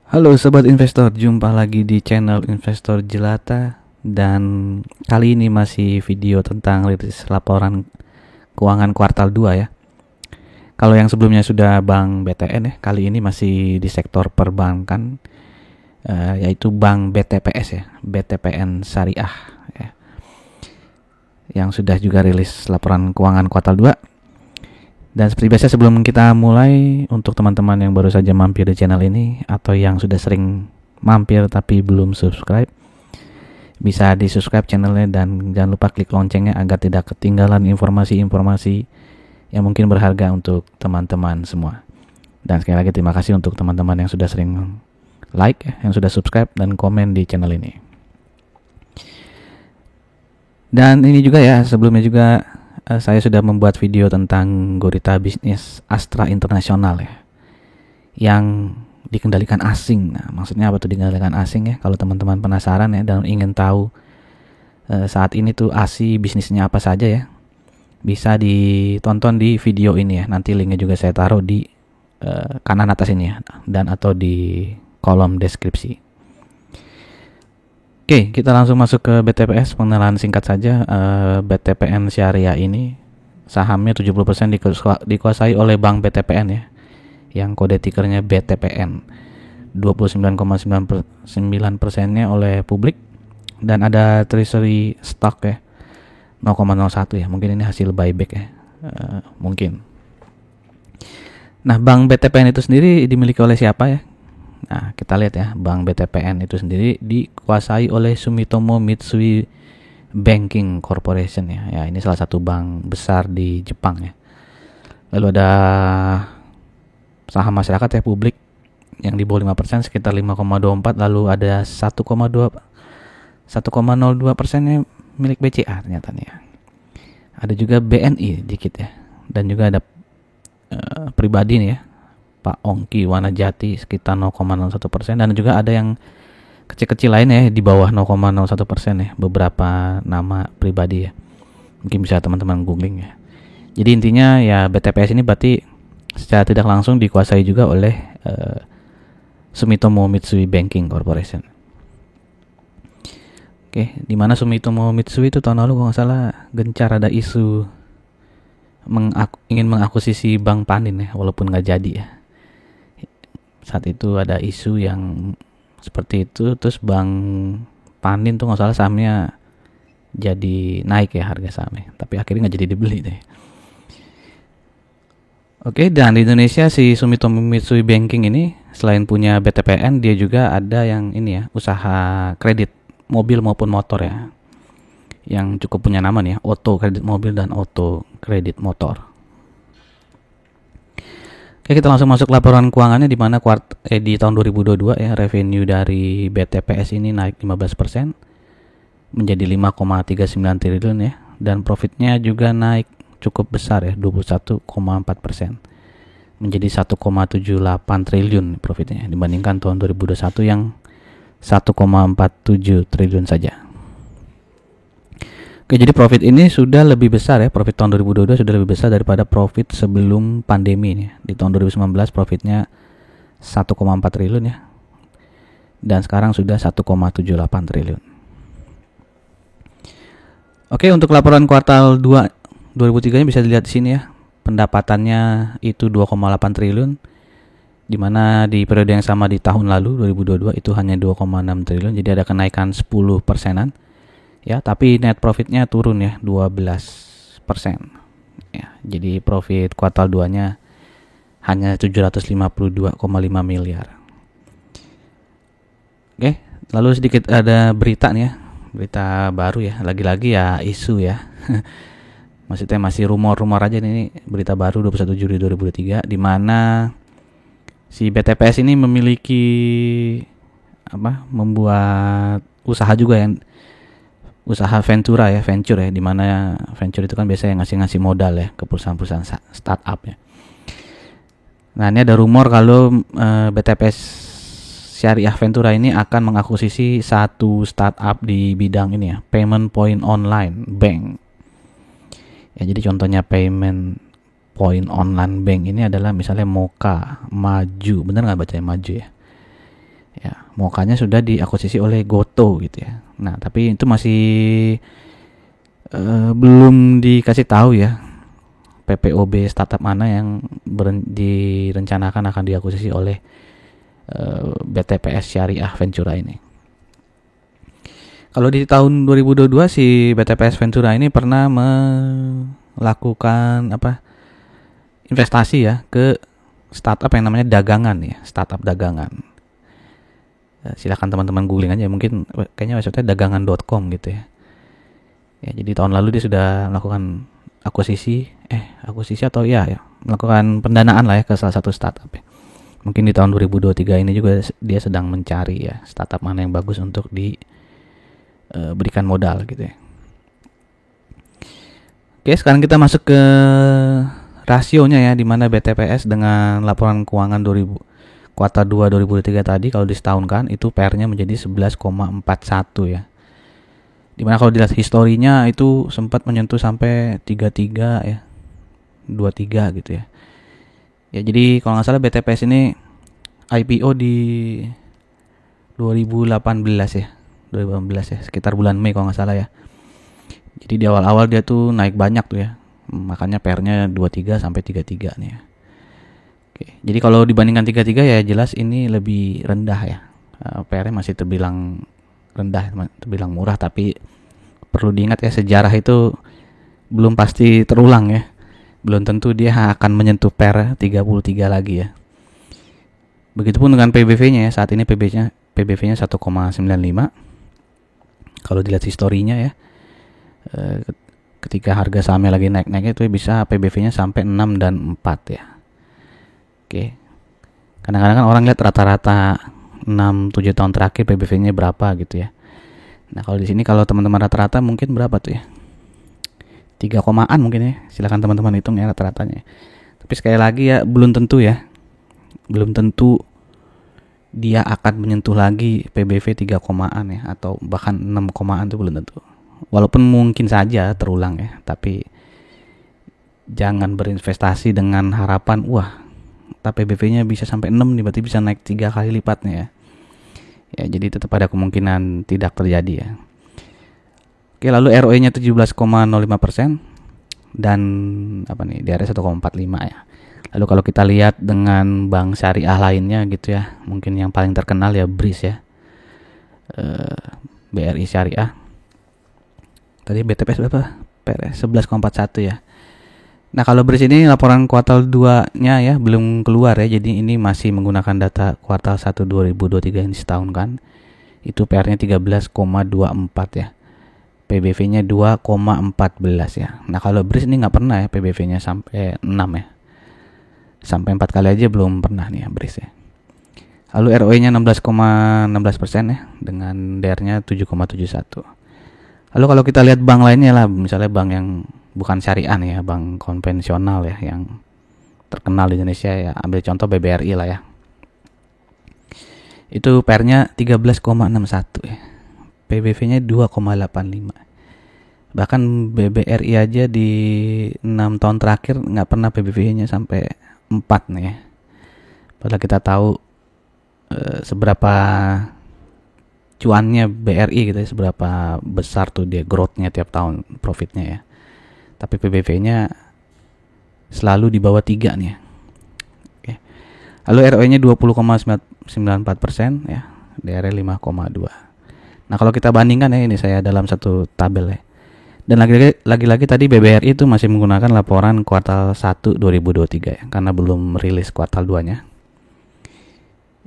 Halo sobat investor, jumpa lagi di channel Investor Jelata. Dan kali ini masih video tentang rilis laporan keuangan kuartal 2 ya. Kalau yang sebelumnya sudah Bank BTN ya, kali ini masih di sektor perbankan, yaitu Bank BTPS ya, BTPN Syariah ya, yang sudah juga rilis laporan keuangan kuartal 2. Dan seperti biasa sebelum kita mulai, untuk teman-teman yang baru saja mampir di channel ini atau yang sudah sering mampir tapi belum subscribe, bisa di subscribe channelnya dan jangan lupa klik loncengnya agar tidak ketinggalan informasi-informasi yang mungkin berharga untuk teman-teman semua. Dan sekali lagi terima kasih untuk teman-teman yang sudah sering like, yang sudah subscribe dan komen di channel ini. Dan ini juga ya, sebelumnya juga saya sudah membuat video tentang gurita bisnis Astra Internasional ya, yang dikendalikan asing. Nah, maksudnya apa tuh dikendalikan asing ya? Kalau teman-teman penasaran ya dan ingin tahu saat ini tuh ASI bisnisnya apa saja ya, bisa ditonton di video ini ya. Nanti linknya juga saya taruh di kanan atas ini ya, dan atau di kolom deskripsi. Oke, kita langsung masuk ke BTPS. Pengenalan singkat saja. BTPN Syariah ini sahamnya 70% dikuasai oleh Bank BTPN ya, yang kode tikernya BTPN. 29,9%-nya oleh publik, dan ada treasury stock ya 0,01 ya. Mungkin ini hasil buyback ya, mungkin. Nah, Bank BTPN itu sendiri dimiliki oleh siapa ya? Nah, kita lihat ya, Bank BTPN itu sendiri dikuasai oleh Sumitomo Mitsui Banking Corporation ya. Ya, ini salah satu bank besar di Jepang ya. Lalu ada saham masyarakat ya, publik, yang di bawah 5% sekitar 5,24, lalu ada 1,02%-nya milik BCA ternyata nih ya. Ada juga BNI dikit ya, dan juga ada pribadi nih ya, Pak Ongki Wanajati sekitar 0,01%, dan juga ada yang kecil-kecil lain ya di bawah 0,01% ya, beberapa nama pribadi ya. Mungkin bisa teman-teman googling ya. Jadi intinya ya, BTPS ini berarti secara tidak langsung dikuasai juga oleh Sumitomo Mitsui Banking Corporation. Oke, di mana Sumitomo Mitsui itu tahun lalu kalau nggak salah gencar ada isu ingin mengakuisisi Bank Panin ya, walaupun nggak jadi ya. Saat itu ada isu yang seperti itu, terus Bank Panin tuh nggak salah sahamnya jadi naik ya, harga sahamnya, tapi akhirnya nggak jadi dibeli deh. Oke, dan di Indonesia si Sumitomo Mitsui Banking ini selain punya BTPN, dia juga ada yang ini ya, usaha kredit mobil maupun motor ya, yang cukup punya nama nih ya, Auto Kredit Mobil dan Auto Kredit Motor. Oke, kita langsung masuk laporan keuangannya, di mana di tahun 2022 ya, revenue dari BTPS ini naik 15% menjadi 5,39 triliun ya, dan profitnya juga naik cukup besar ya, 21,4% menjadi 1,78 triliun profitnya, dibandingkan tahun 2021 yang 1,47 triliun saja. Oke, jadi profit ini sudah lebih besar ya, profit tahun 2022 sudah lebih besar daripada profit sebelum pandemi nih. Di tahun 2019 profitnya 1,4 triliun ya, dan sekarang sudah 1,78 triliun. Oke, untuk laporan kuartal 2 2003 bisa dilihat di sini ya. Pendapatannya itu 2,8 triliun, di mana di periode yang sama di tahun lalu 2022 itu hanya 2,6 triliun. Jadi ada kenaikan 10%-an. Ya, tapi net profitnya turun ya 12%. Ya, jadi profit kuartal 2-nya hanya 752,5 miliar. Oke, lalu sedikit ada berita nih ya. Berita baru ya, lagi-lagi ya isu ya. Maksudnya masih rumor-rumor aja nih, berita baru 21 Juli 2003, di mana si BTPS ini memiliki membuat usaha juga yang usaha venture ya, di mana venture itu kan biasanya ngasih modal ya ke perusahaan-perusahaan startup ya. Nah, ini ada rumor kalau BTPS Syariah Ventura ini akan mengakuisisi satu startup di bidang ini ya, payment point online bank. Ya, jadi contohnya payment point online bank ini adalah misalnya Moka, Maju, bener nggak bacanya Maju ya? Ya, Mokanya sudah diakuisisi oleh Goto gitu ya. Nah, tapi itu masih belum dikasih tahu ya PPOB startup mana yang direncanakan akan diakuisisi oleh BTPS Syariah Ventura ini. Kalau di tahun 2022 si BTPS Ventura ini pernah melakukan investasi ya ke startup yang namanya dagangan ya, startup dagangan. Silakan teman-teman googling aja, mungkin kayaknya website-nya dagangan.com gitu ya. Ya, jadi tahun lalu dia sudah melakukan akuisisi atau melakukan pendanaan lah ya ke salah satu startup ya. Mungkin di tahun 2023 ini juga dia sedang mencari ya startup mana yang bagus untuk diberikan modal gitu ya. Oke, sekarang kita masuk ke rasionya ya, di mana BTPS dengan laporan keuangan kuartal 2 2023 tadi kalau disetahunkan itu PR-nya menjadi 11,41 ya. Dimana kalau dilihat historinya itu sempat menyentuh sampai 33 ya, 23 gitu ya. Ya, jadi kalau nggak salah BTPS ini IPO di 2018 ya, sekitar bulan Mei kalau nggak salah ya. Jadi di awal-awal dia tuh naik banyak tuh ya, makanya PR-nya 23 sampai 33 nih ya. Oke, jadi kalau dibandingkan 33 ya jelas ini lebih rendah ya. PR-nya masih terbilang rendah, terbilang murah, tapi perlu diingat ya, sejarah itu belum pasti terulang ya. Belum tentu dia akan menyentuh PR 33 lagi ya. Begitupun dengan PBV-nya ya, saat ini PBV-nya 1,95. Kalau dilihat historinya ya, ketika harga sahamnya lagi naik-naik itu bisa PBV-nya sampai 6 dan 4 ya. Oke. Kadang-kadang kan orang lihat rata-rata 6-7 tahun terakhir PBV-nya berapa gitu ya. Nah, kalau di sini kalau teman-teman rata-rata mungkin berapa tuh ya? 3 komaan mungkin ya. Silakan teman-teman hitung ya rata-ratanya. Tapi sekali lagi ya, belum tentu ya. Belum tentu dia akan menyentuh lagi PBV 3 komaan ya, atau bahkan 6 komaan itu belum tentu. Walaupun mungkin saja terulang ya, tapi jangan berinvestasi dengan harapan tapi PBV-nya bisa sampai 6 nih, berarti bisa naik 3 kali lipatnya ya. Ya, jadi tetap ada kemungkinan tidak terjadi ya. Oke, lalu ROE-nya 17,05% dan DARE 1,45 ya. Lalu kalau kita lihat dengan bank syariah lainnya gitu ya, mungkin yang paling terkenal ya BRIS ya, BRI Syariah. Tadi BTPS berapa? PR 11,41 ya. Nah, kalau BRIS ini laporan kuartal 2-nya ya belum keluar ya, jadi ini masih menggunakan data kuartal 1 2023 yang disetahunkan. Itu PR-nya 13,24 ya. PBV-nya 2,14 ya. Nah, kalau BRIS ini nggak pernah ya PBV-nya sampai 6 ya. Sampai 4 kali aja belum pernah nih ya BRIS ya. Lalu ROE-nya 16,16% ya, dengan DARE-nya 7,71. Lalu kalau kita lihat bank lainnya lah, misalnya bank yang bukan syariah nih ya, bank konvensional ya yang terkenal di Indonesia ya, ambil contoh BBRI lah ya. Itu PR-nya 13,61 ya. PBV-nya 2,85. Bahkan BBRI aja di 6 tahun terakhir nggak pernah PBV-nya sampai 4 nih ya. Padahal kita tahu seberapa cuannya BRI gitu ya, seberapa besar tuh dia growth-nya tiap tahun, profitnya ya. Tapi PBV-nya selalu di bawah 3 nih ya. Oke. Lalu ROE-nya 20,94% ya, DARE 5,2. Nah, kalau kita bandingkan ya, ini saya dalam satu tabel ya. Dan lagi-lagi tadi BBRI itu masih menggunakan laporan kuartal 1 2023 ya, karena belum rilis kuartal 2-nya.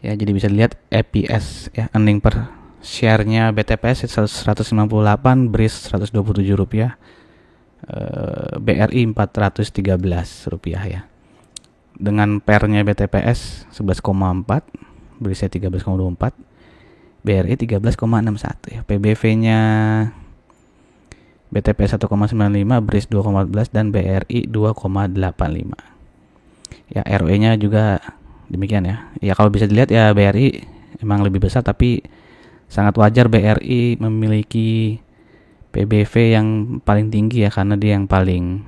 Ya, jadi bisa dilihat EPS ya, earning per share-nya BTPS 198, BRIS 127 rupiah, BRI 413 rupiah ya. Dengan PER-nya BTPS 11,4, BRIS 13,24, BRI 13,61 ya. PBV-nya BTPS 1,95, BRIS 2,14 dan BRI 2,85. Ya, ROE-nya juga demikian ya. Ya, kalau bisa dilihat ya BRI emang lebih besar, tapi sangat wajar BRI memiliki PBV yang paling tinggi ya, karena dia yang paling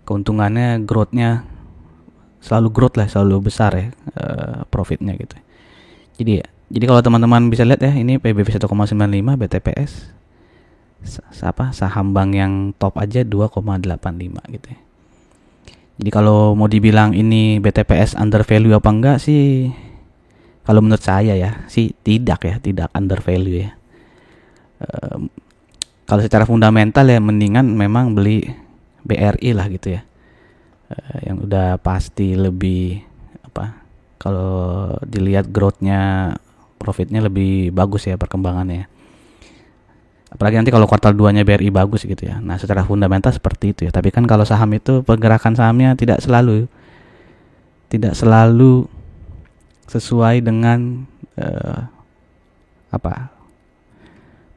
keuntungannya, growth-nya selalu growth lah, selalu besar ya profitnya gitu. Jadi kalau teman-teman bisa lihat ya, ini PBV 1,95, BTPS saham bank yang top aja 2,85 gitu ya. Jadi kalau mau dibilang ini BTPS under value apa enggak sih, kalau menurut saya ya sih tidak under value ya. Kalau secara fundamental ya mendingan memang beli BRI lah gitu ya, yang udah pasti lebih kalau dilihat growth-nya, profitnya lebih bagus ya perkembangannya. Apalagi nanti kalau kuartal 2-nya BRI bagus gitu ya. Nah, secara fundamental seperti itu ya. Tapi kan kalau saham itu pergerakan sahamnya tidak selalu sesuai dengan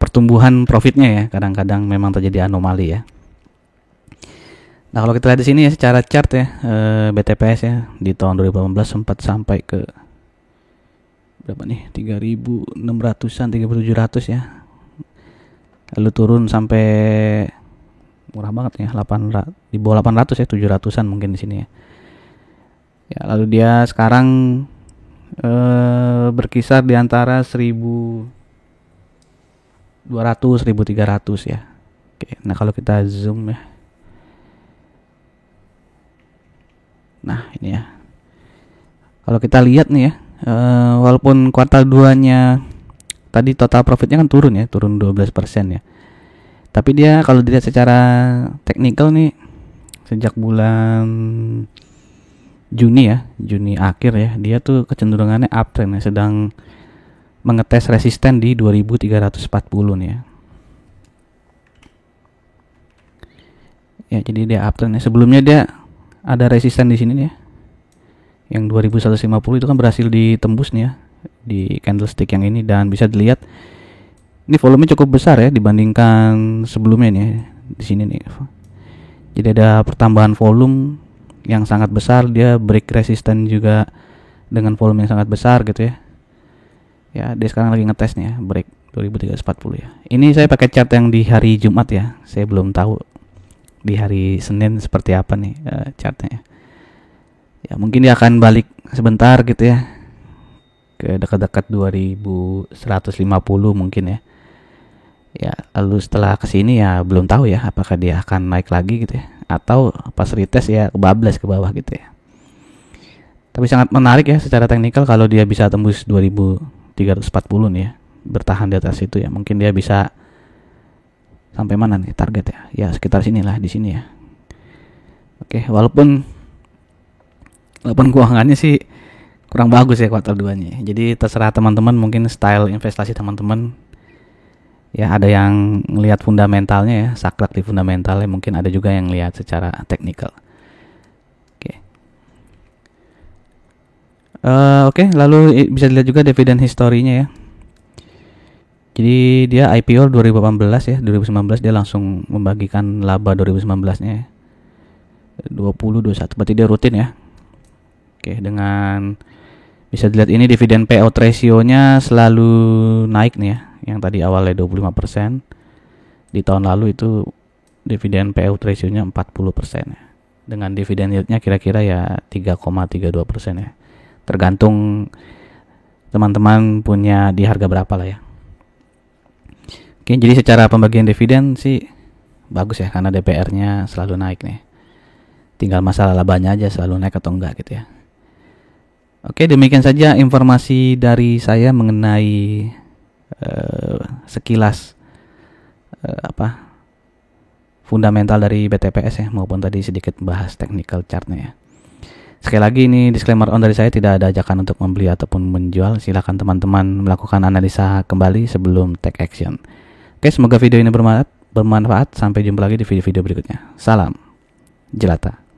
pertumbuhan profitnya ya. Kadang-kadang memang terjadi anomali ya. Nah, kalau kita lihat di sini ya secara chart ya, BTPS ya di tahun 2018 sempat sampai ke berapa nih? 3.600-an, 3.700 ya. Lalu turun sampai murah banget ya, di bawah 800 ya, 700-an mungkin di sini ya. Ya, lalu dia sekarang berkisar di antara 1.200, 1.300 ya. Oke, nah kalau kita zoom ya. Nah, ini ya. Kalau kita lihat nih ya, walaupun kuartal 2-nya tadi total profitnya kan turun 12% ya. Tapi dia kalau dilihat secara teknikal nih, sejak bulan Juni akhir ya, dia tuh kecenderungannya uptrend ya, sedang mengetes resisten di 2340 nih ya. Ya, jadi dia uptrend ya. Sebelumnya dia ada resisten di sini nih ya. Yang 2150 itu kan berhasil ditembus nih ya di candlestick yang ini, dan bisa dilihat ini volumenya cukup besar ya dibandingkan sebelumnya nih ya, di sini nih. Jadi ada pertambahan volume yang sangat besar, dia break resisten juga dengan volume yang sangat besar gitu ya. Ya, dia sekarang lagi ngetes nih ya, break 2340 ya. Ini saya pakai chart yang di hari Jumat ya. Saya belum tahu di hari Senin seperti apa nih chartnya. Ya, mungkin dia akan balik sebentar gitu ya, ke dekat-dekat 2150 mungkin ya. Ya, lalu setelah kesini ya belum tahu ya apakah dia akan naik lagi gitu ya, atau pas retest ya kebablas ke bawah gitu ya. Tapi sangat menarik ya secara teknikal kalau dia bisa tembus 2340 nih ya, bertahan di atas itu ya, mungkin dia bisa sampai mana nih target ya? Ya sekitar sinilah, di sini ya. Oke, walaupun keuangannya sih kurang bagus ya kuartal 2-nya. Jadi terserah teman-teman, mungkin style investasi teman-teman. Ya, ada yang ngelihat fundamentalnya ya, saklek di fundamentalnya, mungkin ada juga yang lihat secara teknikal. Oke, lalu bisa dilihat juga dividen historinya ya. Jadi dia IPO 2018 ya, 2019 dia langsung membagikan laba 2019-nya ya. 2021, berarti dia rutin ya. Oke, dengan bisa dilihat ini dividen payout ratio-nya selalu naik nih ya. Yang tadi awalnya 25%, di tahun lalu itu dividen payout ratio-nya 40% ya. Dengan dividen yield-nya kira-kira ya 3,32% ya. Tergantung teman-teman punya di harga berapa lah ya. Oke, jadi secara pembagian dividen sih bagus ya, karena DPR-nya selalu naik nih. Tinggal masalah labanya aja selalu naik atau enggak gitu ya. Oke, demikian saja informasi dari saya mengenai sekilas fundamental dari BTPS ya, maupun tadi sedikit bahas technical chartnya ya. Sekali lagi ini disclaimer on dari saya, tidak ada ajakan untuk membeli ataupun menjual. Silakan teman-teman melakukan analisa kembali sebelum take action. Oke, semoga video ini bermanfaat. Sampai jumpa lagi di video-video berikutnya. Salam Jelata.